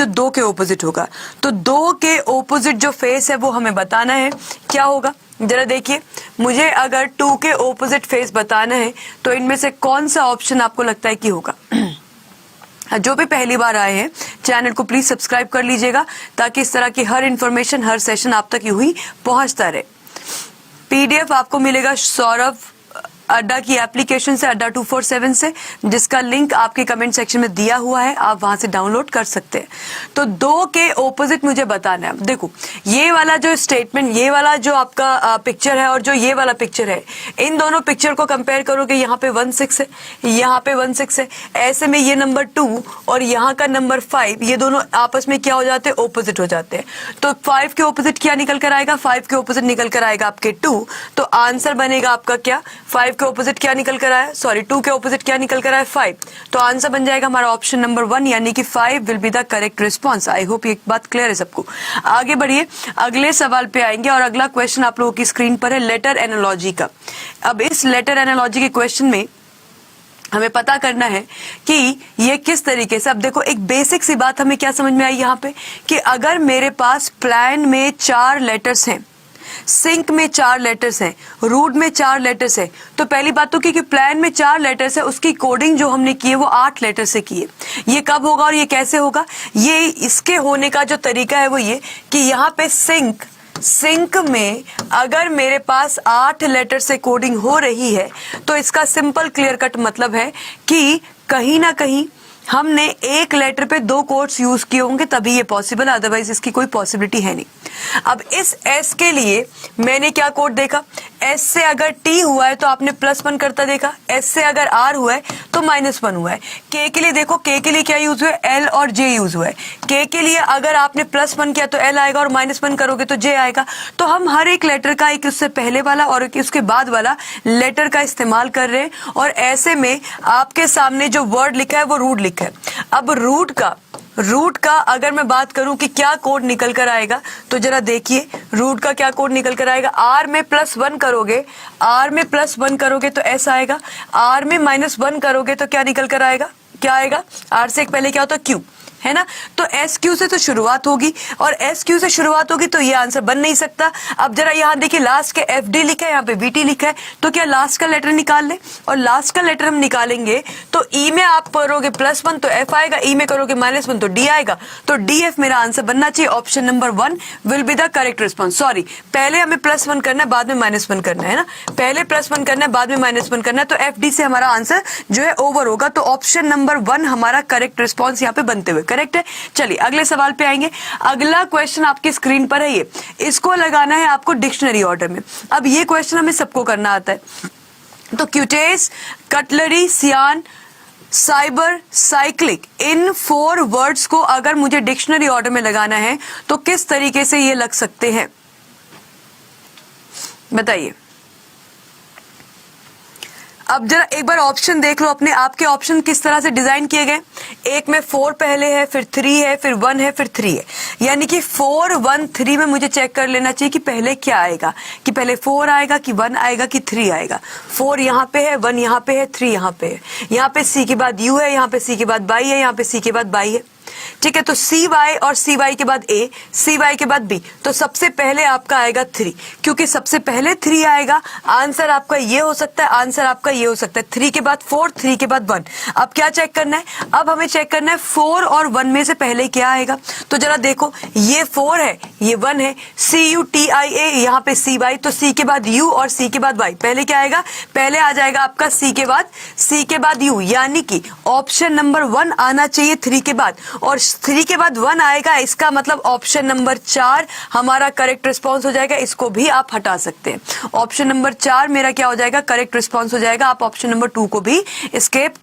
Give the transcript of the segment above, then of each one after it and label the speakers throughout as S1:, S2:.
S1: जो 2 के ऑपोजिट होगा। तो 2 के ऑपोजिट जो फेस है वो हमें बताना है, क्या होगा जरा देखिए। मुझे अगर 2 के ऑपोजिट फेस बताना है तो इनमें से कौन सा ऑप्शन आपको लगता है कि होगा? जो भी पहली बार आए हैं चैनल को प्लीज सब्सक्राइब कर लीजिएगा ताकि इस तरह की हर इंफॉर्मेशन हर सेशन आप तक यूं ही पहुंचता रहे। पीडीएफ आपको मिलेगा सौरभ अड्डा की एप्लीकेशन से, अड्डा 247 से, जिसका लिंक आपके कमेंट सेक्शन में दिया हुआ है, आप वहां से डाउनलोड कर सकते हैं। तो 2 के ऑपोजिट मुझे बताना है। देखो ये वाला जो स्टेटमेंट, ये वाला जो आपका पिक्चर है और जो ये वाला पिक्चर है, इन दोनों पिक्चर को कंपेयर करोगे, यहाँ पे 16 है, यहाँ पे 16 है, ऐसे में ये नंबर 2 और यहाँ का नंबर 5, ये दोनों आपस में क्या हो जाते हैं? ऑपोजिट हो जाते हैं। तो 5 के ऑपोजिट क्या निकल कर आएगा? 5 के ऑपोजिट निकल कर आएगा आपके 2। तो आंसर बनेगा आपका क्या? 5 के ऑपोजिट क्या निकल कर आया? सॉरी 2 के ऑपोजिट क्या निकल कर आया? 5। तो आंसर बन जाएगा हमारा ऑप्शन नंबर 1, यानी कि 5 will be the correct response. I hope ये बात क्लियर है सबको। आगे बढ़िए, अगले सवाल पे आएंगे और अगला क्वेश्चन आप लोगों की स्क्रीन पर है लेटर एनालॉजी का। अब इस लेटर एनालॉजी के क्वेश्चन में हमें पता करना है कि ये किस तरीके से। अब देखो एक बेसिक सी बात हमें क्या समझ में आई यहाँ पे कि अगर मेरे पास प्लान में 4 लेटर्स हैं, सिंक में 4 लेटर्स हैं, रूट में 4 लेटर्स है, तो पहली बात तो कि प्लान में 4 लेटर्स है, उसकी कोडिंग जो हमने की है वो 8 लेटर से की है। ये कब होगा और ये कैसे होगा? ये इसके होने का जो तरीका है वो ये कि यहाँ पे सिंक में अगर मेरे पास 8 लेटर से कोडिंग हो रही है तो इसका सिंपल क्लियर कट मतलब है कि कहीं ना कहीं हमने एक लेटर पे 2 कोड्स यूज किए होंगे तभी ये पॉसिबल, अदरवाइज इसकी कोई पॉसिबिलिटी है नहीं। अब इस S के लिए मैंने क्या कोड देखा? S से अगर T हुआ है तो आपने +1 करता देखा, S से अगर R हुआ है तो -1 हुआ है। K के लिए देखो, K के लिए क्या यूज हुआ है? L और J यूज हुआ है। K के लिए अगर आपने +1 किया तो L आएगा और -1 करोगे तो J आएगा। तो हम हर एक लेटर का, एक उससे पहले वाला और एक उसके बाद वाला लेटर का इस्तेमाल कर रहे हैं और ऐसे में आपके सामने जो वर्ड लिखा है वो रूट लिखा है। अब रूट का अगर मैं बात करूं कि क्या कोड निकल कर आएगा तो जरा देखिए रूट का क्या कोड निकल कर आएगा। R में +1 करोगे, R में +1 करोगे तो S आएगा, R में -1 करोगे तो क्या निकल कर आएगा? क्या आएगा? R से एक पहले क्या होता है? Q, है ना? तो SQ से तो शुरुआत होगी और SQ से शुरुआत होगी तो ये आंसर बन नहीं सकता। अब जरा यहाँ देखिए लास्ट के FD लिखा है, यहाँ पे VT लिखा है, तो क्या लास्ट का लेटर निकाल ले? और लास्ट का लेटर हम निकालेंगे तो E में आप करोगे +1 तो F आएगा, E में करोगे -1 तो D आएगा। तो DF मेरा आंसर बनना चाहिए। Option number 1 will be the correct response. Sorry, पहले हमें +1 करना है बाद में -1 करना है ना, पहले +1 करना है बाद में -1 करना है, तो FD से हमारा आंसर जो है ओवर होगा। तो ऑप्शन नंबर 1 हमारा करेक्ट रिस्पॉन्स यहाँ पे बनते हुए करेक्ट है। चलिए अगले सवाल पे आएंगे। अगला क्वेश्चन आपकी स्क्रीन पर है, ये इसको लगाना है आपको डिक्शनरी ऑर्डर में। अब ये क्वेश्चन हमें सबको करना आता है। तो क्यूटेस, कटलरी, सियान, साइबर, साइक्लिक, इन 4 वर्ड्स को अगर मुझे डिक्शनरी ऑर्डर में लगाना है तो किस तरीके से ये लग सकते हैं बताइए। अब जरा एक बार ऑप्शन देख लो अपने, आपके ऑप्शन किस तरह से डिजाइन किए गए। एक में 4 पहले है, फिर 3 है, फिर 1 है, फिर 3 है, यानी कि 4 1 3 में मुझे चेक कर लेना चाहिए कि पहले क्या आएगा, कि पहले 4 आएगा कि 1 आएगा कि 3 आएगा। 4 यहाँ पे है, 1 यहाँ पे है, 3 यहाँ पे है, यहाँ पे C के बाद U है, यहाँ पे C के बाद बाई है, यहाँ पे C के बाद बाई है। ठीक है, तो CY और CY के बाद A, CY के बाद B, तो सबसे पहले आपका आएगा 3, क्योंकि सबसे पहले 3 आएगा। आंसर आपका ये हो सकता है, आंसर आपका ये हो सकता है। 3 के बाद 4, 3 के बाद 1। अब क्या चेक करना है? अब हमें चेक करना है 4 और 1 में से पहले क्या आएगा। तो जरा देखो, ये 4 है, ये 1 है, CUTIA, यहाँ पे CY, तो C के बाद U और C के बाद Y, पहले क्या आएगा? पहले आ जाएगा आपका C के बाद U, यानी कि ऑप्शन नंबर 1 आना चाहिए 3 के बाद, और 3 के बाद 1 आएगा, इसका मतलब ऑप्शन नंबर 4 हमारा करेक्ट रिस्पॉन्स हो जाएगा। इसको भी आप हटा सकते हैं। ऑप्शन नंबर 4 मेरा क्या हो जाएगा? करेक्ट रिस्पॉन्स हो जाएगा। आप ऑप्शन नंबर 2 को भी स्किप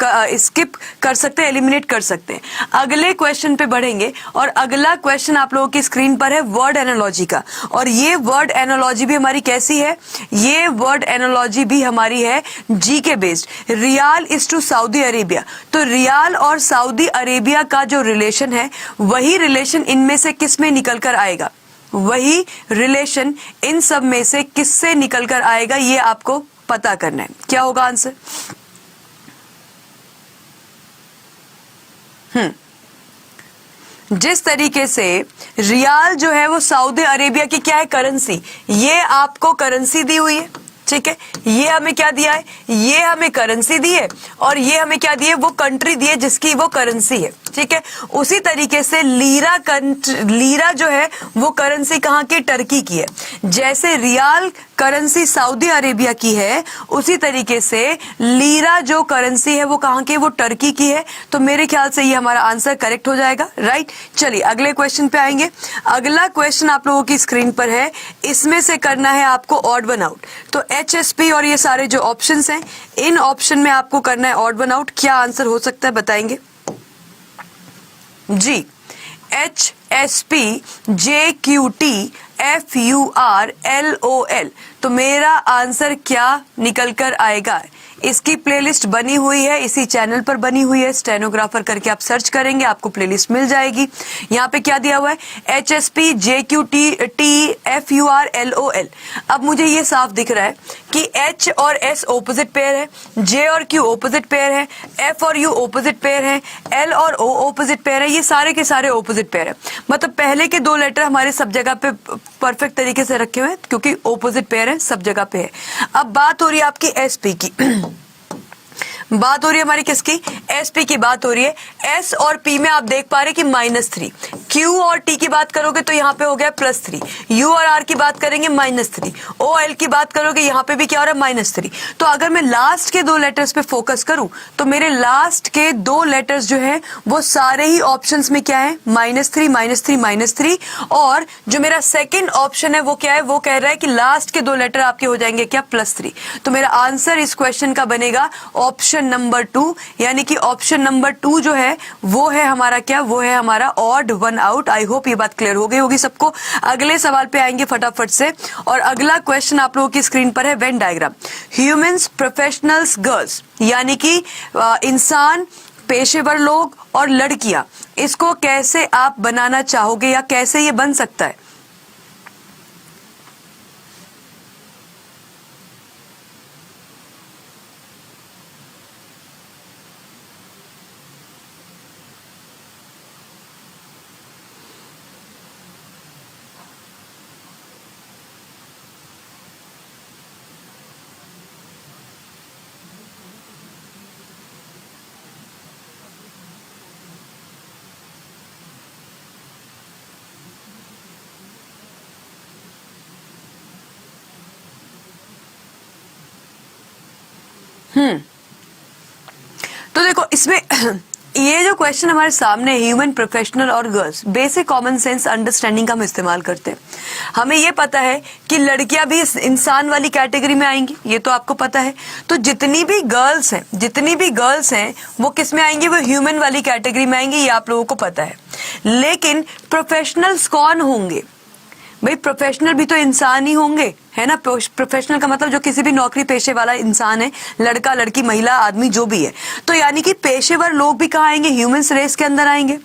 S1: कर सकते हैं, एलिमिनेट कर सकते हैं। अगले क्वेश्चन पे बढ़ेंगे और अगला क्वेश्चन आप लोगों की स्क्रीन पर है वर्ड एनालॉजी का। और ये वर्ड एनालॉजी भी हमारी कैसी है? ये वर्ड एनालॉजी भी हमारी है GK based. Riyal is to Saudi Arabia, तो रियाल और सऊदी अरेबिया का जो रिलेशन है वही रिलेशन इनमें से किस में निकल कर आएगा, वही रिलेशन इन सब में से किससे निकल कर आएगा, ये आपको पता करना है। क्या होगा आंसर? जिस तरीके से रियाल जो है वो सऊदी अरेबिया की क्या है, करेंसी, ये आपको करेंसी दी हुई है, ठीक है, ये हमें क्या दिया है, ये हमें करेंसी दी है, और ये हमें क्या दिए, वो कंट्री दी है जिसकी वो करेंसी है, ठीक है। उसी तरीके से लीरा जो है वो करेंसी कहाँ की, टर्की की है। जैसे रियाल करेंसी सऊदी अरेबिया की है, उसी तरीके से लीरा जो करेंसी है वो कहाँ की, वो टर्की की है। तो मेरे ख्याल से ये हमारा आंसर करेक्ट हो जाएगा, राइट। चलिए अगले क्वेश्चन पे आएंगे। अगला क्वेश्चन आप लोगों की स्क्रीन पर है, इसमें से करना है आपको ऑड वन आउट। तो HSP और ये सारे जो ऑप्शंस हैं, इन ऑप्शन में आपको करना है ऑड वन आउट। क्या आंसर हो सकता है बताएंगे जी। HSP JQT FURLOL। तो मेरा आंसर क्या निकल कर आएगा, इसकी प्लेलिस्ट बनी हुई है, इसी चैनल पर बनी हुई है, स्टेनोग्राफर करके आप सर्च करेंगे आपको प्लेलिस्ट मिल जाएगी। यहाँ पे क्या दिया हुआ है, HSP JQT FURLOL। अब मुझे ये साफ दिख रहा है कि H और S ऑपोजिट पेयर है, J और Q ऑपोजिट पेयर है, F और U ऑपोजिट पेयर है, L और O ऑपोजिट पेयर है, ये सारे के सारे ऑपोजिट पेयर है। मतलब पहले के दो लेटर हमारे सब जगह पे परफेक्ट तरीके से रखे हुए हैं क्योंकि ऑपोजिट पेयर है, सब जगह पे है। अब बात हो रही है आपकी SP की बात हो रही है हमारी किसकी, SP की बात हो रही है। S और P में आप देख पा रहे कि -3, Q और T की बात करोगे तो यहाँ पे हो गया +3, U और R की बात करेंगे -3, O L की बात करोगे यहाँ पे भी क्या हो रहा है -3। तो अगर मैं लास्ट के दो लेटर्स पे फोकस करूं तो मेरे लास्ट के दो लेटर्स जो है वो सारे ही ऑप्शंस में क्या है, -3 -3 -3। और जो मेरा सेकेंड ऑप्शन है वो क्या है, वो कह रहा है कि लास्ट के दो लेटर आपके हो जाएंगे क्या, +3। तो मेरा आंसर इस क्वेश्चन का बनेगा ऑप्शन नंबर 2, यानी कि ऑप्शन नंबर 2 जो है वो है हमारा क्या, वो है हमारा odd one out. I hope ये बात क्लियर हो गई होगी सबको। अगले सवाल पे आएंगे फटाफट से, और अगला क्वेश्चन आप लोगों की स्क्रीन पर है Venn diagram. Humans, professionals, girls, यानी कि इंसान, पेशेवर लोग और लड़कियां, इसको कैसे आप बनाना चाहोगे या कैसे ये बन सकता है। तो देखो इसमें ये जो क्वेश्चन हमारे सामने, ह्यूमन, प्रोफेशनल और girls, basic common sense understanding का हम इस्तेमाल करते हैं। हमें ये पता है कि लड़कियां भी इस इंसान वाली कैटेगरी में आएंगी, ये तो आपको पता है। तो जितनी भी गर्ल्स हैं वो किस में आएंगी, वो ह्यूमन वाली कैटेगरी में आएंगी, ये आप लोगों को पता है। लेकिन प्रोफेशनल्स कौन होंगे भाई, प्रोफेशनल भी तो इंसान ही होंगे, है ना। प्रोफेशनल का मतलब जो किसी भी नौकरी पेशे वाला इंसान है, लड़का लड़की महिला आदमी जो भी है। तो यानी कि पेशेवर लोग भी कहाँ आएंगे, ह्यूमंस रेस के अंदर आएंगे।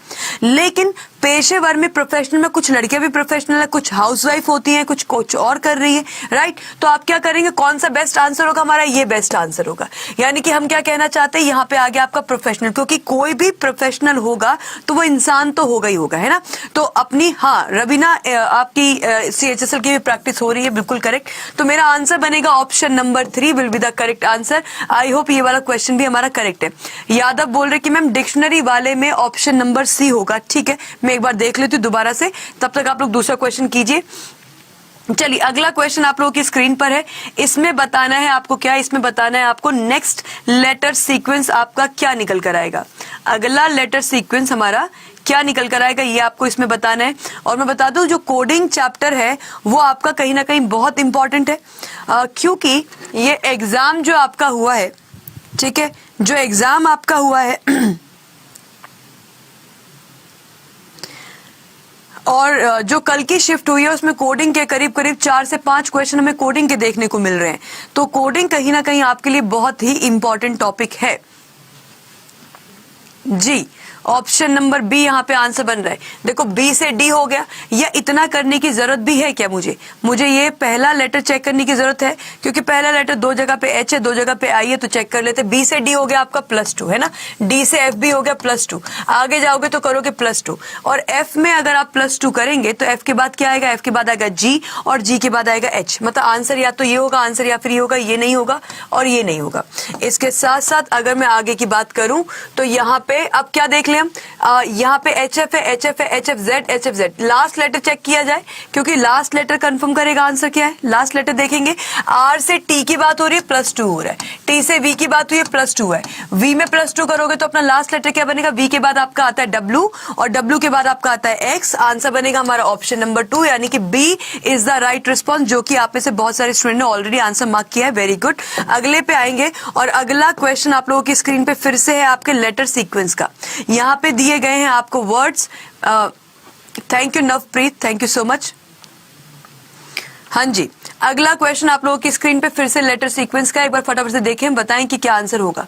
S1: लेकिन पेशेवर में, प्रोफेशनल में कुछ लड़कियां भी प्रोफेशनल है, कुछ हाउसवाइफ होती हैं, कुछ और कर रही है, राइट। तो आप क्या करेंगे, कौन सा बेस्ट आंसर होगा हमारा, ये बेस्ट आंसर होगा। यानी कि हम क्या कहना चाहते हैं, यहाँ पे आ गया आपका प्रोफेशनल, क्योंकि कोई भी प्रोफेशनल होगा तो वो इंसान तो होगा ही होगा, है ना। तो अपनी, हाँ रवीना आपकी CHSL की भी प्रैक्टिस हो रही है, बिल्कुल करेक्ट। तो मेरा आंसर बनेगा option number 3 will be the correct answer. I hope ये वाला क्वेश्चन भी हमारा करेक्ट है। यादव बोल रहे कि मैम डिक्शनरी वाले में ऑप्शन नंबर C होगा, ठीक है, मैं एक बार देख लेती हूँ दोबारा से, तब तक आप लोग दूसरा क्वेश्चन कीजिए। चलिए अगला क्वेश्चन आप लोगों की स्क्रीन पर है। इसमें बताना है आपको क्या, इसमें बताना है आपको नेक्स्ट लेटर सीक्वेंस आपका क्या निकल कर आएगा। अगला लेटर सीक्वेंस हमारा क्या निकल कर आएगा, ये आपको इसमें बताना है। और मैं बता दूं जो कोडिंग चैप्टर है वो आपका कहीं ना कहीं बहुत इंपॉर्टेंट है, क्योंकि ये एग्जाम जो आपका हुआ है, ठीक है, जो एग्जाम आपका हुआ है और जो कल की शिफ्ट हुई है उसमें कोडिंग के करीब 4 से 5 क्वेश्चन हमें कोडिंग के देखने को मिल रहे हैं। तो कोडिंग कहीं ना कहीं आपके लिए बहुत ही इंपॉर्टेंट टॉपिक है जी। ऑप्शन नंबर बी यहाँ पे आंसर बन रहा है। देखो बी से डी हो गया, या इतना करने की जरूरत भी है क्या? मुझे ये पहला लेटर चेक करने की जरूरत है, क्योंकि पहला लेटर दो जगह पे एच है, दो जगह पे आई है, तो चेक कर लेते। बी से डी हो गया आपका +2 है ना, डी से एफ भी हो गया +2, आगे जाओगे तो करोगे +2, और एफ में अगर आप +2 करेंगे तो एफ के बाद क्या आएगा? एफ के बाद आएगा जी, और जी के बाद आएगा एच। मतलब आंसर या तो ये होगा आंसर, या फिर ये होगा, ये नहीं होगा और ये नहीं होगा। इसके साथ साथ अगर मैं आगे की बात करूं तो यहाँ पे अब क्या देख लें हम, यहाँ पे एच एफ है, एच एफ है, H F Z, H F Z. Last letter check किया जाए, क्योंकि लास्ट लेटर कंफर्म करेगा आंसर क्या है। लास्ट लेटर देखेंगे, आर से टी की बात हो रही है +2 हो रहा है, टी से वी की बात हुई है +2 है, वी में +2 करोगे तो अपना लास्ट लेटर क्या बनेगा? वी के बाद आपका आता है डब्ल्यू, और डब्ल्यू के बाद आपका आता है एक्स। आंसर बनेगा हमारा ऑप्शन नंबर 2, यानी कि B is the right response, जो कि आप में से बहुत सारे स्टूडेंट ने ऑलरेडी आंसर मार्क किया है। Very good. अगले पे आएंगे, और अगला क्वेश्चन आप लोगों की स्क्रीन पे फिर से है आपके लेटर सीक्वेंस का। यहाँ पे दिए गए हैं आपको words. Thank you Navpreet, thank you so much. हाँ जी, अगला क्वेश्चन आप लोगों की स्क्रीन पे फिर से लेटर सीक्वेंस का, एक बार फटाफट से देखें, बताएं कि क्या आंसर होगा।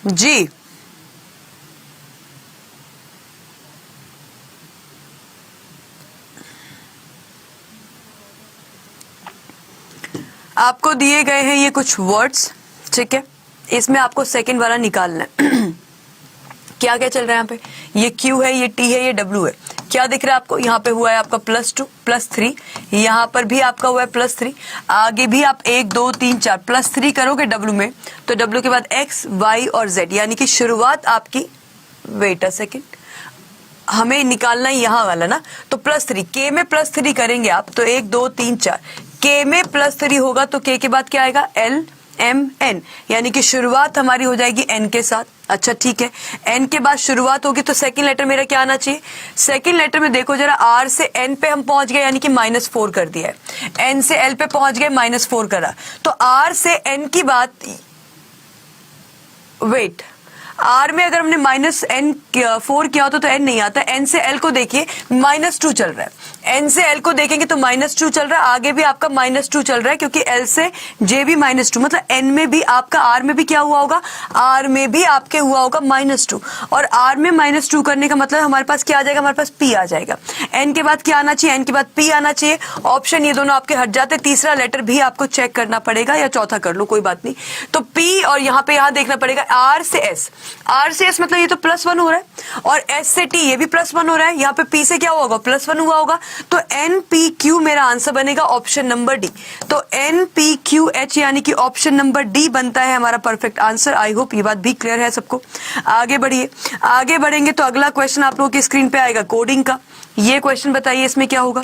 S1: जी, आपको दिए गए हैं ये कुछ वर्ड्स, ठीक है, इसमें आपको सेकंड वाला निकालना है। क्या क्या चल रहा है यहाँ पे? ये Q है, ये T है, ये W है। क्या दिख रहा है आपको? यहाँ पे हुआ है आपका +2 +3, यहाँ पर भी आपका हुआ है +3, आगे भी आप 1 2 3 4 +3 करोगे W में, तो W के बाद X Y और Z, यानी कि शुरुआत आपकी, वेट अ सेकेंड, हमें निकालना है यहाँ वाला ना, तो +3 K में +3 करेंगे आप, तो 1 2 3 4 K में +3 होगा, तो K के बाद क्या आएगा? L M N, यानी कि शुरुआत हमारी हो जाएगी N के साथ। अच्छा ठीक है, N के बाद शुरुआत होगी, तो सेकंड लेटर मेरा क्या आना चाहिए? सेकंड लेटर में देखो जरा, R से N पे हम पहुंच गए, यानी कि -4 कर दिया है। N से L पे पहुंच गए, -4 करा, तो R से N की बात, वेट, R में अगर हमने -4 किया होता तो N नहीं आता। N से L को देखिए -2 चल रहा है, N से L को देखेंगे तो -2 चल रहा है, आगे भी आपका -2 चल रहा है, क्योंकि L से J भी -2, मतलब N में भी आपका, R में भी क्या हुआ होगा? R में भी आपके हुआ होगा -2, और R में -2 करने का मतलब हमारे पास क्या आ जाएगा? हमारे पास P आ जाएगा। N के बाद क्या आना चाहिए? N के बाद P आना चाहिए। ऑप्शन ये दोनों आपके हट जाते, तीसरा लेटर भी आपको चेक करना पड़ेगा, या चौथा कर लो कोई बात नहीं। तो P, और यहाँ पे यहाँ देखना पड़ेगा R से S, R से S मतलब ये तो +1 हो रहा है, और S से T ये भी +1 हो रहा है, यहाँ पे P से क्या हुआ होगा? +1 हुआ होगा, तो NPQ मेरा आंसर बनेगा ऑप्शन नंबर डी। तो NPQH यानी कि ऑप्शन नंबर डी बनता है हमारा परफेक्ट आंसर। आई होप ये बात भी क्लियर है सबको। आगे बढ़िए, आगे बढ़ेंगे तो अगला क्वेश्चन आप लोगों की स्क्रीन पे आएगा कोडिंग का। ये क्वेश्चन बताइए इसमें क्या होगा?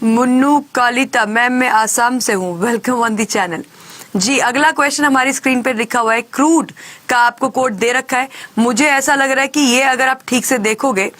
S1: मुन्नू कालिता मैम, मैं आसाम से हूँ, वेलकम ऑन दी चैनल। जी, अगला क्वेश्चन हमारी स्क्रीन पे लिखा हुआ है, क्रूड का आपको कोड दे रखा है। मुझे ऐसा लग रहा है कि ये अगर आप ठीक से देखोगे